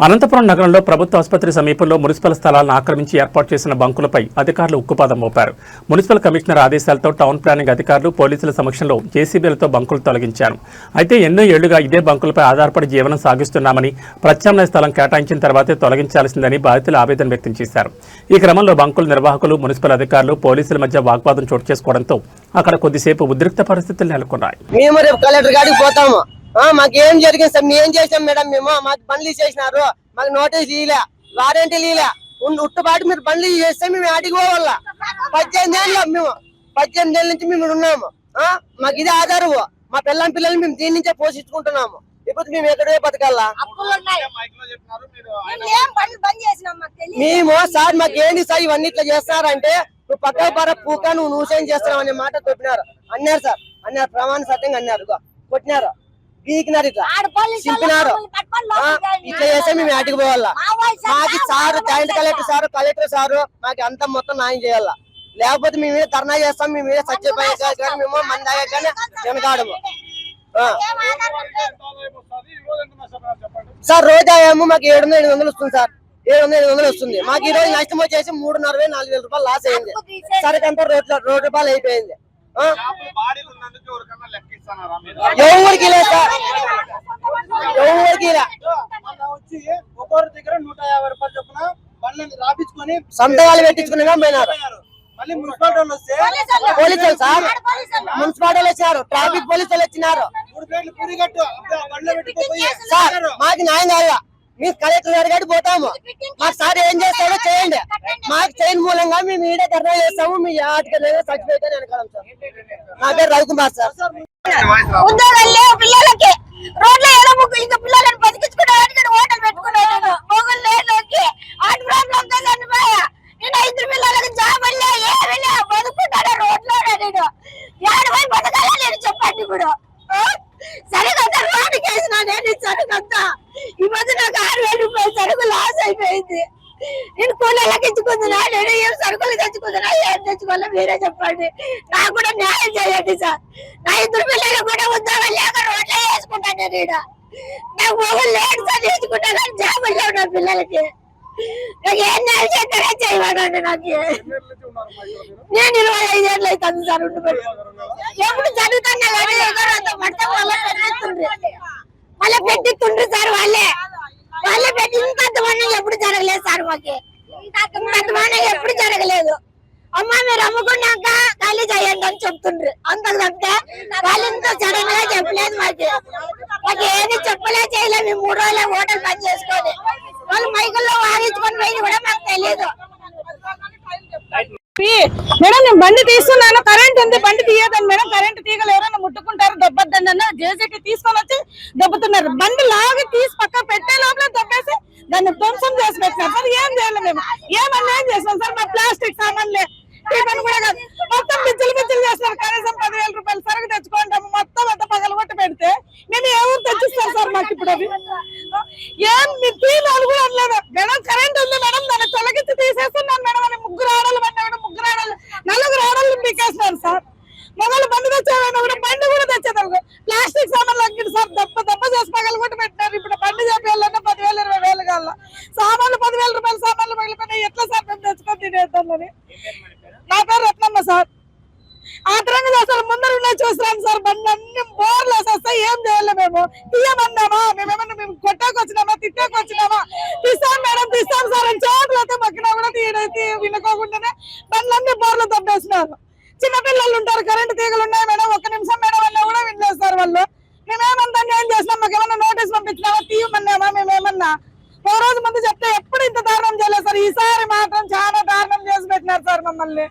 అనంతపురం నగరంలో ప్రభుత్వ ఆసుపత్రి సమీపంలో మున్సిపల్ స్థలాలను ఆక్రమించి ఏర్పాటు చేసిన బంకులపై అధికారులు ఉక్కుపాదం మోపారు. మున్సిపల్ కమిషనర్ ఆదేశాలతో టౌన్ ప్లానింగ్ అధికారులు పోలీసుల సమక్షంలో జేసీబీలతో బంకులు తొలగించారు. అయితే ఎన్నో ఏళ్లుగా ఇదే బంకులపై ఆధారపడి జీవనం సాగిస్తున్నామని, ప్రత్యామ్నాయ స్థలం కేటాయించిన తర్వాతే తొలగించాల్సిందని బాధితులు ఆవేదన వ్యక్తం చేశారు. ఈ క్రమంలో బంకుల నిర్వాహకులు, మున్సిపల్ అధికారులు, పోలీసుల మధ్య వాగ్వాదం చోటు చేసుకోవడంతో అక్కడ కొద్దిసేపు ఉద్రిక్త పరిస్థితులు నెలకొన్నాయి. మాకు ఏం జరిగింది సార్, మేము ఏం చేసాం మేడం, మేము మాకు బండ్లు చేసినారు, మాకు నోటీస్ ఇలే, వారంటీ ఇలే, ఉట్టుబాటు మీరు బండ్లు చేస్తే మేము అడిగి పోవాల. 18 ఏళ్ళు మేము 18 ఏళ్ళ నుంచి మేము ఉన్నాము. మాకు ఇది ఆధారం, మా పిల్లల్ని మేము దీని నుంచే పోషించుకుంటున్నాము. ఇప్పుడు మేము ఎక్కడే బతకాలా మేము? సార్ మాకు ఏంటి సార్ ఇవన్నీ ఇట్లా చేస్తున్నారంటే, నువ్వు పక్క పర పూక నువ్వు నూసేం చేస్తున్నావు అనే మాట చెప్పినారు. అన్నారు సార్, అన్నారు ప్రమాణ సత్యంగా అన్నారు, కొట్టినారు, పీకినారు, ఇట్లా చింపినారు. ఇట్లా చేస్తే మేము అటుకు పోవాలా. మాకు సారు, జాయింట్ కలెక్టర్ సారు మాకు అంతా మొత్తం న్యాయం చేయాలా. లేకపోతే మేము ధర్నా చేస్తాం, మేము సత్యపోయే కానీ మేము మన దగ్గర కానీ వెనకాడము. సార్ రోజా ఏమో మాకు 700-800 వస్తుంది సార్, 700-800 వస్తుంది. మాకు ఈ రోజు నష్టం వచ్చేసి 340,000-4,000 రూపాయలు లాస్ అయింది. సరికంతా రోడ్డు రూపాయలు అయిపోయింది. ఎవరికి లేదు సార్, ఎవరికి సంతకాలు పెట్టించుకుని పోయినారు. పోలీసులు సార్, మున్సిపాలిటీ వచ్చారు, ట్రాఫిక్ పోలీసులు వచ్చినారు. సార్ మాకు న్యాయం కావాలా, మీరు కలెక్టర్ గారి కాడికి పోతాము, మాకు సార్ ఏం చేస్తారో చేయండి. మాకు చేయని మూలంగా మేము ఈడే ధర్నా చేస్తాము, మీ ఆటకైనా సర్టిఫికేట్ అని అనుకోవడం సార్. నా పేరు రవికుమార్ సార్. ఉద్యోగాలు లేవు పిల్లలకి, రోడ్ల ఎడముకు ఇంకా పిల్లలను బతికించుకోవడానికి హోటల్ పెట్టుకున్నాను. మొగలు లేలోకి ఆర్ట్ ప్రాబ్లం తో చనిపోయా. నేను 5 పిల్లలకి జాబ్ వెళ్ళా, ఏమిలే బతుకుంటాను రోడ్లో. నేను ఏడవై బతకాలా నేను చెప్పండి. ఇప్పుడు సరిగంతా రోడ్డుకి వేసినా నేను సరిగంతా. ఈ మధ్య నాకు 6,000 రూపాయలు సరుకు లాస్ అయిపోయింది. నేను కూలీలకు ఇచ్చుకుంటున్నా, నేను ఏం సరుకులు తెచ్చుకుంటున్నా, ఏం తెచ్చుకోవాలో మీరే చెప్పండి. నాకు కూడా న్యాయం చేయండి సార్. నా 2 పిల్లలు కూడా ఉద్యోగం లేక రోడ్లో వేసుకుంటాను. నేను ఈడ నాకు మొగలు లేడు సార్, వేసుకుంటా కానీ జాబులు లేవు నా పిల్లలకి. నాకు ఏం న్యాయం చేస్తారో చేయమండి. నాకు నేను 25 ఏళ్ళు అవుతుంది సార్ ఉండిపోయి. ఎప్పుడు చదువుతున్నా కానీ పడితే మళ్ళీ పెట్టిస్తుండ్రు సార్. వాళ్ళే పెట్టి ఇంతమంది ఎప్పుడు జరగలేదు సార్. మాకు ఇంతమంది ఎప్పుడు జరగలేదు. అమ్మ మీరు అమ్ముకున్నాక ఖాళీ చేయండి అని చెప్తుండ్రు. అంతకు తప్పితే వాళ్ళు ఇంత సడన్ గా చెప్పలేదు. మాకు ఏది చెప్పలే చేయలేదు. మేము 3 రోజులే హోటల్ పని చేసుకొని వాళ్ళు మైకుల్లో వాగించుకొని పోయింది కూడా మాకు తెలియదు. మేడం నేను బండి తీస్తున్నాను, కరెంట్ ఉంది, బండి తీయదండి మేడం. కరెంట్ తీగలు ఎవరైనా ముట్టుకుంటారు, దెబ్బద్దండి అన్న జేసీబీ తీసుకొని వచ్చి దెబ్బతున్నారు. బండి లాగి తీసి పక్క పెట్టే లోపల దెబ్బేసి దాన్ని ధ్వంసం చేసి పెట్టినారు సార్. ఏం చేయాలి మేము? ఏమన్నా చేస్తాం సార్? మా ప్లాస్టిక్ సామాన్లే కూడా మొత్తం బిజ్జలు చేస్తారు. కనీసం 10,000 రూపాయలు సరుకు తెచ్చుకుంటాము, మొత్తం అంతా పగలగొట్టి పెడితే మేము ఏ ఊరు తెచ్చిస్తారు సార్? మాకు ఇప్పుడు అవి ఏం తీయాలి కూడా అనలేదు మేడం. కరెంట్ ఉంది మేడం, దాన్ని తొలగించి తీసేస్తున్నాను మేడం అని 3 ఆడలు బండి, 3 ఆడలు 4 ఆడలు పీకేస్తున్నారు సార్. మొగలు బండి తెచ్చేవాడు కూడా బండి కూడా తెచ్చేదానికి ప్లాస్టిక్ సామాన్లు అగ్గిడు సార్. దెబ్బ చేసి పగలగొట్టి పెట్టినారు. ఇప్పుడు బండి చేయాలన్నా 10,000-20,000 కావాల. సామాన్లు 10,000 రూపాయల సామాన్లు పగిలిపోయినాయి. ఎట్లా సార్ మేము తెచ్చుకొని తినేద్దామని? నా పేరు రత్నమ్మ సార్. ఆ తరంగా అసలు ముందర ఉన్నాయి చూస్తున్నాం సార్. బండి అన్ని బోర్లు వేసేస్తాయి. ఏం చేయాలి మేము? తీయమన్నామా? మేమేమన్నా మేము కొట్టాకు వచ్చినామా, తిట్టాకు వచ్చినామా? తీస్తాం మేడం, తీస్తాం సార్ అని చోట్లయితే మగ్గినా కూడా వినుకోకుండానే బండ్లన్నీ బోర్లు దబ్బేసినారు. చిన్నపిల్లలు ఉంటారు, కరెంటు తీగలు ఉన్నాయి మేడం, 1 నిమిషం మేడం అన్నా కూడా వినలేస్తారు వాళ్ళు. మేమేమంతా ఏం చేసినాం? మాకేమన్నా నోటీస్ పంపించినామా? తీయమన్నామా? మేమేమన్నా 4 రోజు ముందు చెప్తే ఎప్పుడు ఇంత దారుణం చేయలేదు సార్. ఈసారి మాత్రం చాలా దారుణం చేసి పెట్టినారు సార్ మమ్మల్ని.